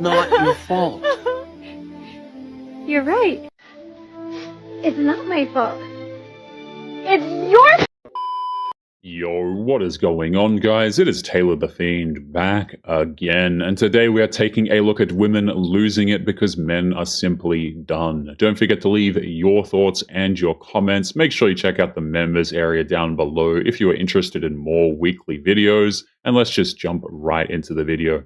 Not your fault. You're right. It's not my fault. It's your. Yo, what is going on, guys? It is Taylor the Fiend back again, and today we are taking a look at women losing it because men are simply done. Don't forget to leave your thoughts and your comments. Make sure you check out the members area down below if you are interested in more weekly videos, and let's just jump right into the video.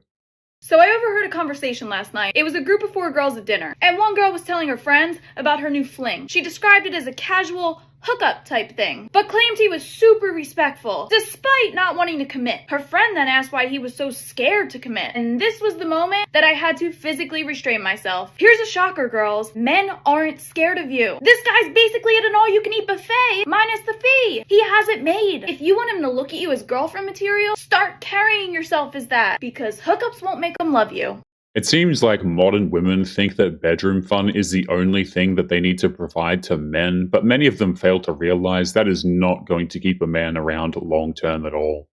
So I overheard a conversation last night. It was a group of 4 girls at dinner, and one girl was telling her friends about her new fling. She described it as a casual hookup type thing, but claimed he was super respectful, despite not wanting to commit. Her friend then asked why he was so scared to commit, and this was the moment that I had to physically restrain myself. Here's a shocker, girls. Men aren't scared of you. This guy's basically at an all-you-can-eat buffet, minus the fee. He has it made. If you want him to look at you as girlfriend material, start carrying yourself as that, because hookups won't make him love you. It seems like modern women think that bedroom fun is the only thing that they need to provide to men, but many of them fail to realize that is not going to keep a man around long term at all.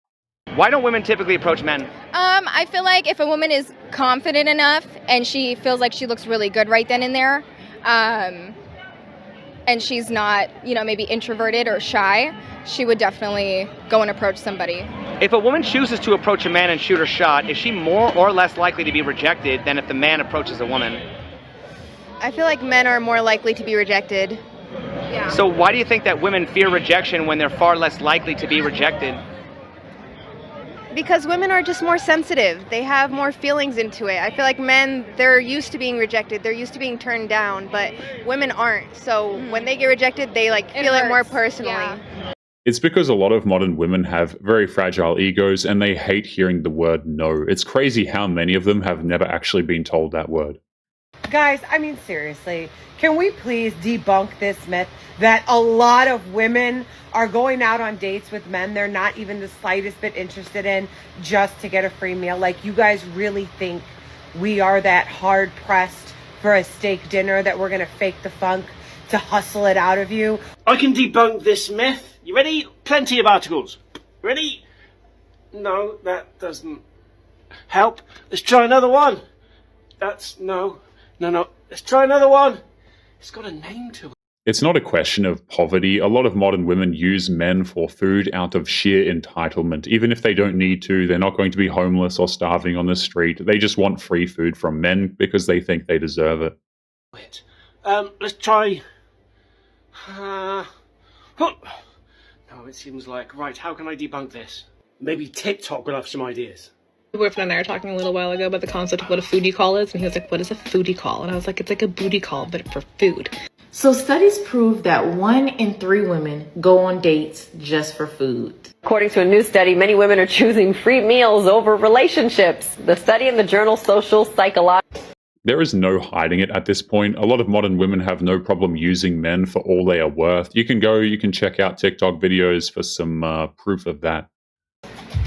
Why don't women typically approach men? I feel like if a woman is confident enough and she feels like she looks really good right then and there, and she's not, maybe introverted or shy, she would definitely go and approach somebody. If a woman chooses to approach a man and shoot her shot, is she more or less likely to be rejected than if the man approaches a woman? I feel like men are more likely to be rejected. Yeah. So why do you think that women fear rejection when they're far less likely to be rejected? Because women are just more sensitive. They have more feelings into it. I feel like men, they're used to being rejected. They're used to being turned down, but women aren't. So when they get rejected, they feel it more personally. Yeah. It's because a lot of modern women have very fragile egos and they hate hearing the word no. It's crazy how many of them have never actually been told that word. Guys, I mean, seriously, can we please debunk this myth that a lot of women are going out on dates with men they're not even the slightest bit interested in just to get a free meal? Like, you guys really think we are that hard pressed for a steak dinner that we're going to fake the funk to hustle it out of you? I can debunk this myth. You ready? Plenty of articles. Ready? No, that doesn't help. Let's try another one. No. Let's try another one. It's got a name to it. It's not a question of poverty. A lot of modern women use men for food out of sheer entitlement. Even if they don't need to, they're not going to be homeless or starving on the street. They just want free food from men because they think they deserve it. Wait. Let's try... No, it seems like... Right, how can I debunk this? Maybe TikTok will have some ideas. My boyfriend and I were talking a little while ago about the concept of what a foodie call is, and he was like, what is a foodie call? And I was like, it's like a booty call, but for food. So studies prove that 1 in 3 women go on dates just for food. According to a new study, many women are choosing free meals over relationships. The study in the journal Social Psychology. There is no hiding it at this point. A lot of modern women have no problem using men for all they are worth. You can check out TikTok videos for some proof of that.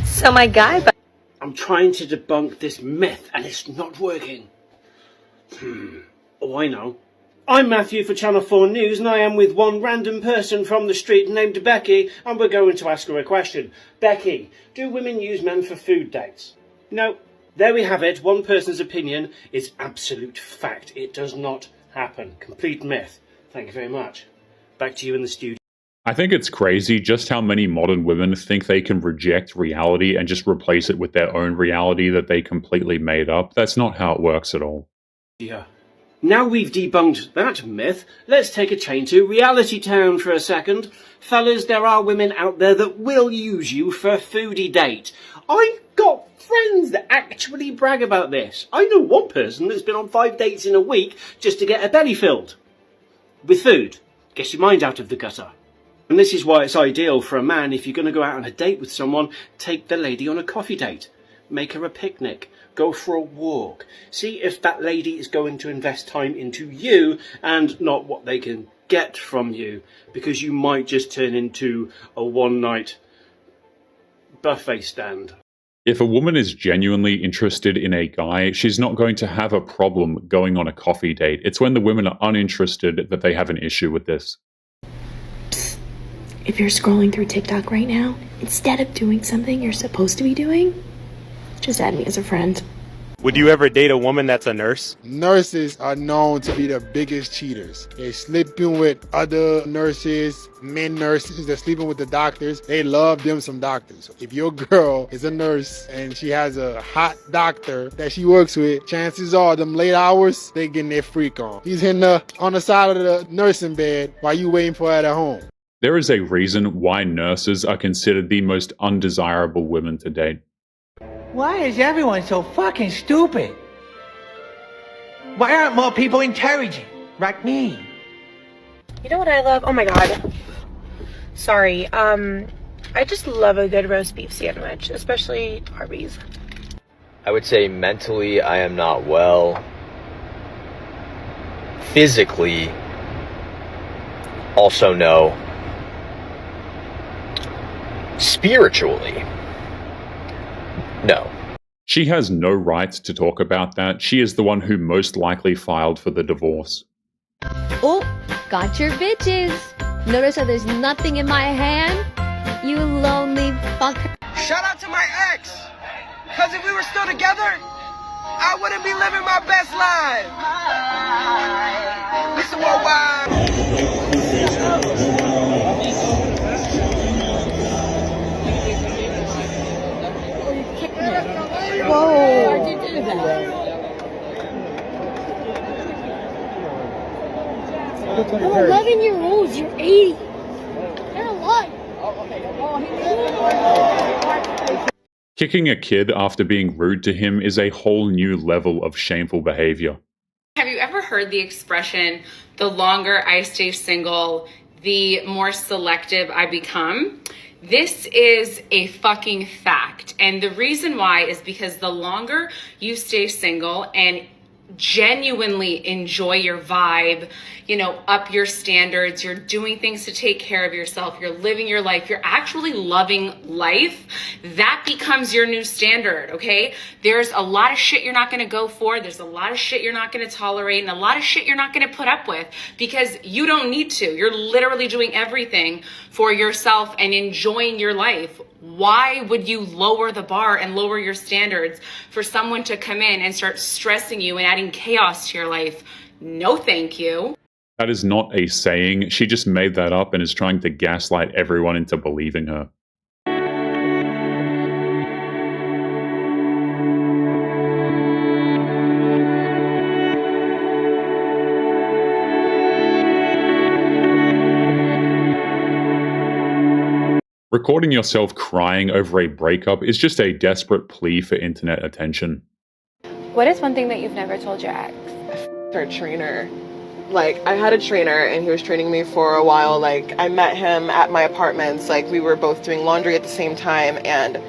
So my guy... I'm trying to debunk this myth and it's not working. Oh, I know. I'm Matthew for Channel 4 News and I am with one random person from the street named Becky and we're going to ask her a question. Becky, do women use men for food dates? No. There we have it. One person's opinion is absolute fact. It does not happen. Complete myth. Thank you very much. Back to you in the studio. I think it's crazy just how many modern women think they can reject reality and just replace it with their own reality that they completely made up. That's not how it works at all. Yeah. Now we've debunked that myth, let's take a train to Reality Town for a second. Fellas, there are women out there that will use you for a foodie date. I've got friends that actually brag about this. I know one person that's been on 5 dates in a week just to get her belly filled with food. Gets your mind out of the gutter. And this is why it's ideal for a man, if you're going to go out on a date with someone, take the lady on a coffee date. Make her a picnic. Go for a walk. See if that lady is going to invest time into you and not what they can get from you. Because you might just turn into a one-night buffet stand. If a woman is genuinely interested in a guy, she's not going to have a problem going on a coffee date. It's when the women are uninterested that they have an issue with this. If you're scrolling through TikTok right now, instead of doing something you're supposed to be doing, just add me as a friend. Would you ever date a woman that's a nurse? Nurses are known to be the biggest cheaters. They're sleeping with other nurses, men nurses, they're sleeping with the doctors. They love them some doctors. If your girl is a nurse and she has a hot doctor that she works with, chances are them late hours, they getting their freak on. He's hitting her on the side of the nursing bed while you waiting for her at home. There is a reason why nurses are considered the most undesirable women to date. Why is everyone so fucking stupid? Why aren't more people intelligent, like me? You know what I love? Oh my god. Sorry. I just love a good roast beef sandwich, especially Arby's. I would say mentally I am not well. Physically, also no. Spiritually, no. She has no right to talk about that. She is the one who most likely filed for the divorce. Oh, got your bitches. Notice how there's nothing in my hand? You lonely fucker. Shout out to my ex. Cause if we were still together, I wouldn't be living my best life. Listen more Whoa. Why'd you do that? You're 11 years old. You're 80. You're alive. Kicking a kid after being rude to him is a whole new level of shameful behavior. Have you ever heard the expression, the longer I stay single, the more selective I become? This is a fucking fact. And the reason why is because the longer you stay single and genuinely enjoy your vibe, you know, up your standards, you're doing things to take care of yourself, you're living your life, you're actually loving life, that becomes your new standard, okay? There's a lot of shit you're not gonna go for, there's a lot of shit you're not gonna tolerate, and a lot of shit you're not gonna put up with because you don't need to. You're literally doing everything for yourself and enjoying your life. Why would you lower the bar and lower your standards for someone to come in and start stressing you and adding chaos to your life? No, thank you. That is not a saying. She just made that up and is trying to gaslight everyone into believing her. Recording yourself crying over a breakup is just a desperate plea for internet attention. What is one thing that you've never told your ex? Our trainer. Like, I had a trainer and he was training me for a while. Like, I met him at my apartments. Like, we were both doing laundry at the same time, and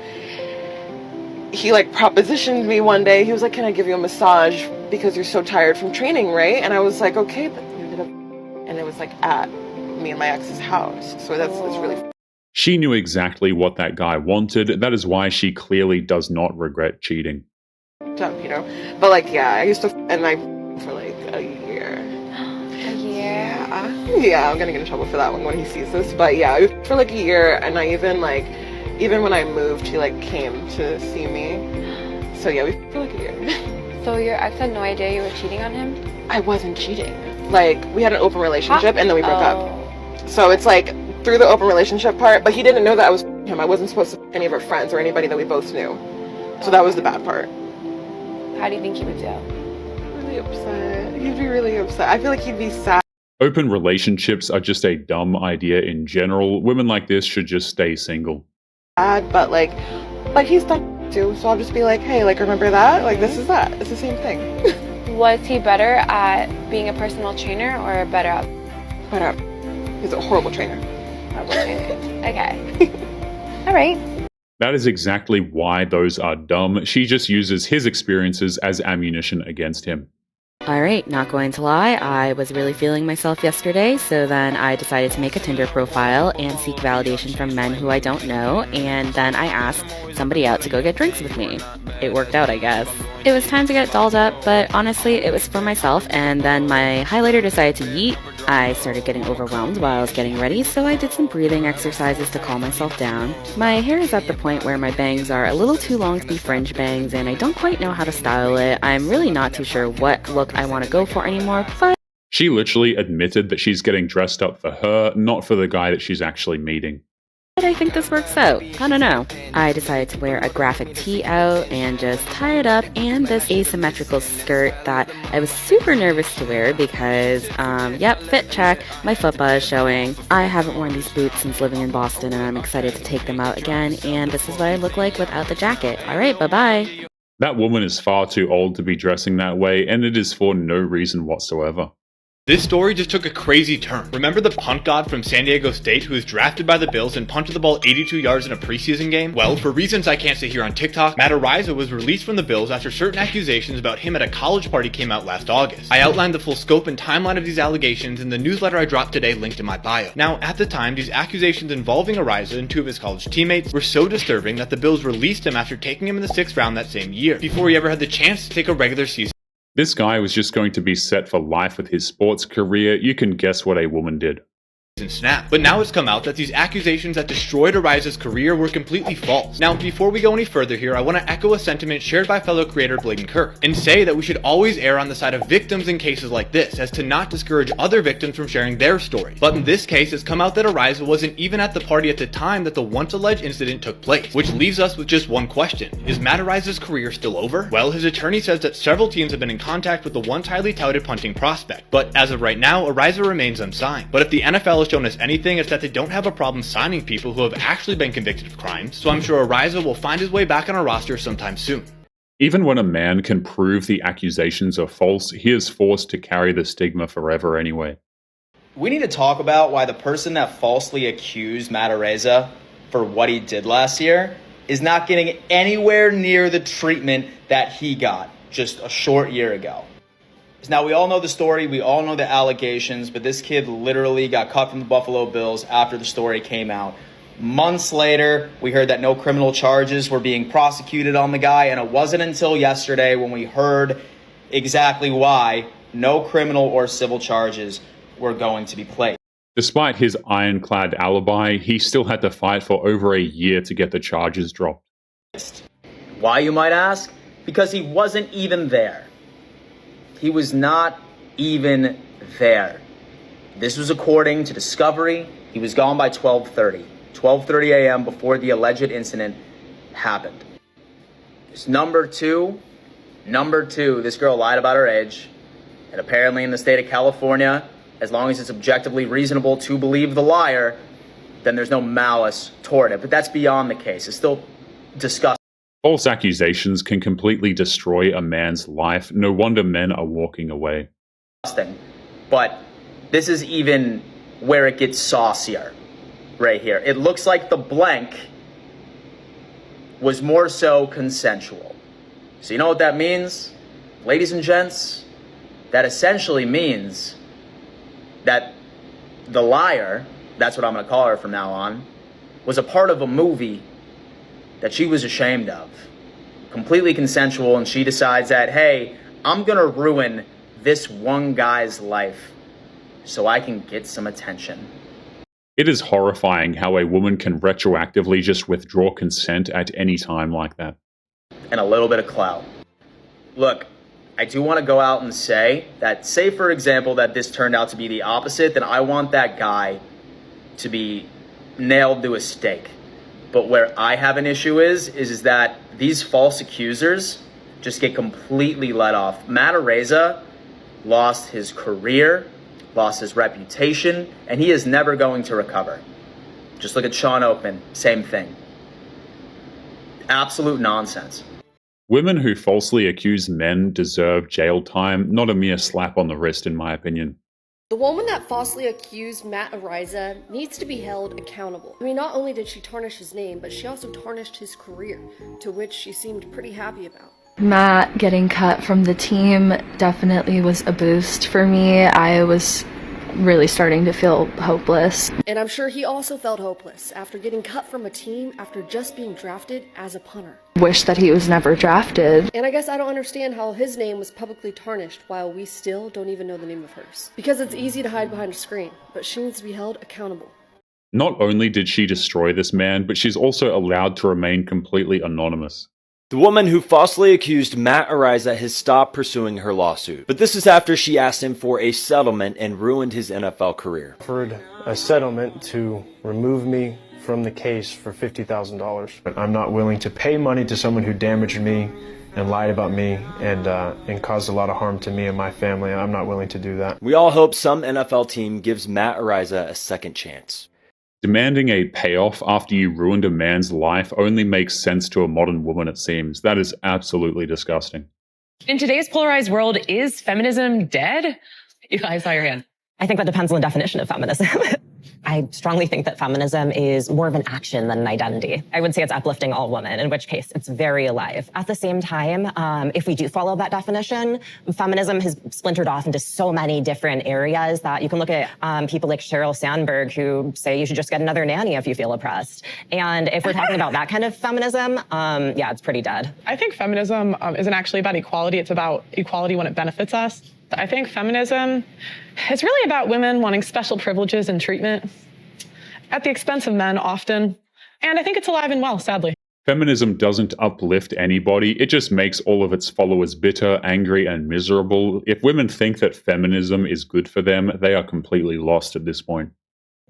he like propositioned me one day. He was like, "Can I give you a massage because you're so tired from training, right?" And I was like, "Okay," but we ended up, and it was like at me and my ex's house. So that's really. She knew exactly what that guy wanted. That is why she clearly does not regret cheating. Up, you know, but like, yeah, I used to, and I for like a year. A year? Yeah, I'm gonna get in trouble for that one when he sees this. But yeah, for like a year, and I even like, even when I moved, he like came to see me. So yeah, we for like a year. So your ex had no idea you were cheating on him? I wasn't cheating. Like, we had an open relationship, and then we broke up. So it's like through the open relationship part, but he didn't know that I was him. I wasn't supposed to any of our friends or anybody that we both knew. So that was the bad part. How do you think he would feel? Really upset. He'd be really upset. I feel like he'd be sad. Open relationships are just a dumb idea in general. Women like this should just stay single. But like he's done too, so I'll just be like, hey, like, remember that? Like, this is that. It's the same thing. Was he better at being a personal trainer or better at? Better at. He's a horrible trainer. Horrible trainer. Okay. All right. That is exactly why those are dumb. She just uses his experiences as ammunition against him. Alright, not going to lie, I was really feeling myself yesterday, so then I decided to make a Tinder profile and seek validation from men who I don't know, and then I asked somebody out to go get drinks with me. It worked out, I guess. It was time to get dolled up, but honestly, it was for myself, and then my highlighter decided to yeet. I started getting overwhelmed while I was getting ready, so I did some breathing exercises to calm myself down. My hair is at the point where my bangs are a little too long to be fringe bangs, and I don't quite know how to style it. I'm really not too sure what look I want to go for anymore, but She literally admitted that she's getting dressed up for her, not for the guy that she's actually meeting. I think this works out. I don't know. I decided to wear a graphic tee out and just tie it up, and this asymmetrical skirt that I was super nervous to wear because, yep, fit check, my football is showing. I haven't worn these boots since living in Boston, and I'm excited to take them out again, and this is what I look like without the jacket. Alright, bye-bye. That woman is far too old to be dressing that way, and it is for no reason whatsoever. This story just took a crazy turn. Remember the punt god from San Diego State who was drafted by the Bills and punted the ball 82 yards in a preseason game? Well, for reasons I can't say here on TikTok, Matt Araiza was released from the Bills after certain accusations about him at a college party came out last August. I outlined the full scope and timeline of these allegations in the newsletter I dropped today linked in my bio. Now, at the time, these accusations involving Araiza and two of his college teammates were so disturbing that the Bills released him after taking him in the 6th round that same year, before he ever had the chance to take a regular season. This guy was just going to be set for life with his sports career. You can guess what a woman did. Snap. But now it's come out that these accusations that destroyed Araiza's career were completely false. Now, before we go any further here, I want to echo a sentiment shared by fellow creator Bladen Kirk, and say that we should always err on the side of victims in cases like this, as to not discourage other victims from sharing their story. But in this case, it's come out that Araiza wasn't even at the party at the time that the once alleged incident took place, which leaves us with just one question. Is Matt Araiza's career still over? Well, his attorney says that several teams have been in contact with the once highly touted punting prospect, but as of right now, Araiza remains unsigned. But if the NFL shown us anything, it's that they don't have a problem signing people who have actually been convicted of crimes, so I'm sure Araiza will find his way back on our roster sometime soon. Even when a man can prove the accusations are false, he is forced to carry the stigma forever anyway. We need to talk about why the person that falsely accused Matt Araiza for what he did last year is not getting anywhere near the treatment that he got just a short year ago. Now, we all know the story, we all know the allegations, but this kid literally got cut from the Buffalo Bills after the story came out. Months later, we heard that no criminal charges were being prosecuted on the guy, and it wasn't until yesterday when we heard exactly why no criminal or civil charges were going to be placed. Despite his ironclad alibi, he still had to fight for over a year to get the charges dropped. Why, you might ask? Because he wasn't even there. He was not even there. This was according to Discovery. He was gone by 12:30 a.m. before the alleged incident happened. Number two, this girl lied about her age. And apparently in the state of California, as long as it's objectively reasonable to believe the liar, then there's no malice toward it. But that's beyond the case. It's still disgusting. False accusations can completely destroy a man's life. No wonder men are walking away. But this is even where it gets saucier right here. It looks like the blank was more so consensual. So you know what that means? Ladies and gents, that essentially means that the liar, that's what I'm going to call her from now on, was a part of a movie that she was ashamed of. Completely consensual, and she decides that, hey, I'm gonna ruin this one guy's life so I can get some attention. It is horrifying how a woman can retroactively just withdraw consent at any time like that. And a little bit of clout. Look, I do want to go out and say that, say for example that this turned out to be the opposite, then I want that guy to be nailed to a stake. But where I have an issue is that these false accusers just get completely let off. Matt Araiza lost his career, lost his reputation, and he is never going to recover. Just look at Sean Oakman, same thing. Absolute nonsense. Women who falsely accuse men deserve jail time, not a mere slap on the wrist, in my opinion. The woman that falsely accused Matt Araiza needs to be held accountable. I mean, not only did she tarnish his name, but she also tarnished his career, to which she seemed pretty happy about. Matt getting cut from the team definitely was a boost for me. I was really starting to feel hopeless. And I'm sure he also felt hopeless after getting cut from a team after just being drafted as a punter. Wish that he was never drafted. And I guess I don't understand how his name was publicly tarnished while we still don't even know the name of hers. Because it's easy to hide behind a screen, but she needs to be held accountable. Not only did she destroy this man, but she's also allowed to remain completely anonymous. The woman who falsely accused Matt Ariza has stopped pursuing her lawsuit, but this is after she asked him for a settlement and ruined his NFL career. Offered a settlement to remove me from the case for $50,000. But I'm not willing to pay money to someone who damaged me and lied about me and caused a lot of harm to me and my family. I'm not willing to do that. We all hope some NFL team gives Matt Ariza a second chance. Demanding a payoff after you ruined a man's life only makes sense to a modern woman, it seems. That is absolutely disgusting. In today's polarized world, is feminism dead? I saw your hand. I think that depends on the definition of feminism. I strongly think that feminism is more of an action than an identity. I would say it's uplifting all women, in which case it's very alive. At the same time, if we do follow that definition, feminism has splintered off into so many different areas that you can look at people like Sheryl Sandberg who say you should just get another nanny if you feel oppressed. And if we're talking about that kind of feminism, yeah, it's pretty dead. I think feminism isn't actually about equality. It's about equality when it benefits us. I think feminism is really about women wanting special privileges and treatment at the expense of men often. And I think it's alive and well, sadly. Feminism doesn't uplift anybody. It just makes all of its followers bitter, angry, and miserable. If women think that feminism is good for them, they are completely lost at this point.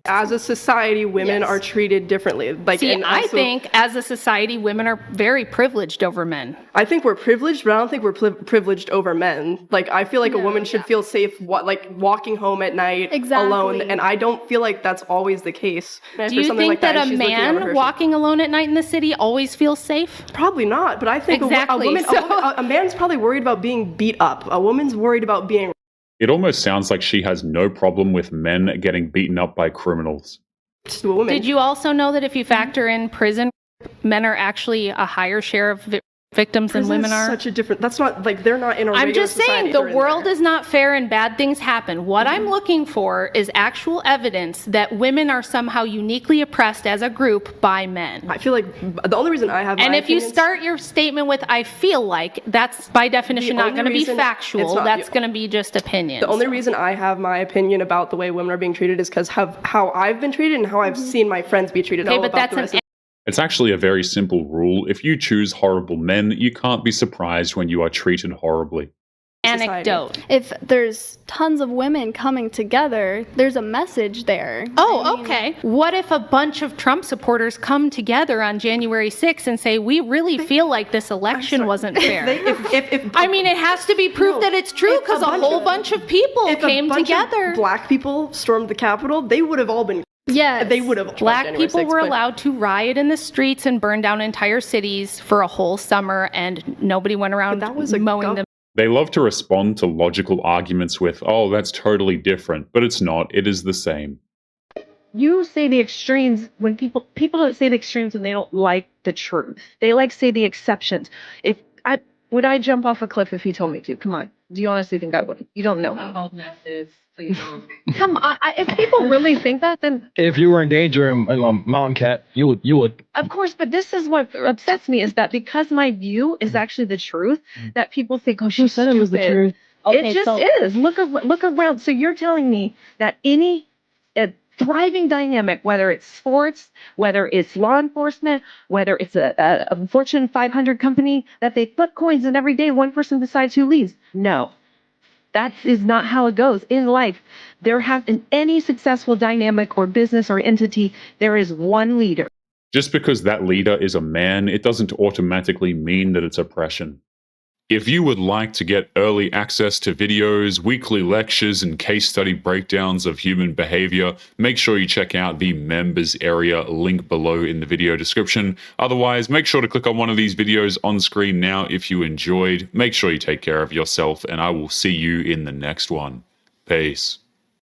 As a society, women are treated differently. I think as a society, women are very privileged over men. I think we're privileged, but I don't think we're privileged over men. I feel like a woman should feel safe, walking home at night alone, and I don't feel like that's always the case. Do you think that a man walking alone at night in the city always feels safe? Probably not, but I think a man's probably worried about being beat up. A woman's worried about being. It almost sounds like she has no problem with men getting beaten up by criminals. Did you also know that if you factor in prison, men are actually a higher share of victims than women are? Such a different. That's not they're not in a. I'm just saying the world is not fair and bad things happen. What I'm looking for is actual evidence that women are somehow uniquely oppressed as a group by men. I feel like the only reason I have. And if you start your statement with "I feel like," that's by definition not going to be factual. That's going to be just opinion. The only reason I have my opinion about the way women are being treated is because how I've been treated and how I've seen my friends be treated. Okay, but that's It's actually a very simple rule. If you choose horrible men, you can't be surprised when you are treated horribly. Anecdote. If there's tons of women coming together, there's a message there. Oh, okay. What if a bunch of Trump supporters come together on January 6th and say, we really feel like this election wasn't fair? I mean, it has to be proof that it's true because a whole bunch of people came together. If black people stormed the Capitol, they would have all been. Yeah, they would have. Black people were allowed to riot in the streets and burn down entire cities for a whole summer, and nobody went around mowing them. They love to respond to logical arguments with, oh, that's totally different, but it's not. It is the same. You say the extremes when people don't say the extremes when they don't like the truth. They say the exceptions. Would I jump off a cliff if you told me to? Come on. Do you honestly think I would? You don't know. Come on. If people really think that, then if you were in danger in Mountain Cat, you would. Of course, but this is what upsets me is that because my view is actually the truth, that people think, oh, she said it was the truth. Okay, it just is. Look around. So you're telling me that any thriving dynamic, whether it's sports, whether it's law enforcement, whether it's a Fortune 500 company, that they flip coins and every day one person decides who leads. No. That is not how it goes. In life, in any successful dynamic or business or entity, there is one leader. Just because that leader is a man, it doesn't automatically mean that it's oppression. If you would like to get early access to videos, weekly lectures, and case study breakdowns of human behavior, make sure you check out the members area link below in the video description. Otherwise, make sure to click on one of these videos on screen now if you enjoyed. Make sure you take care of yourself, and I will see you in the next one. Peace.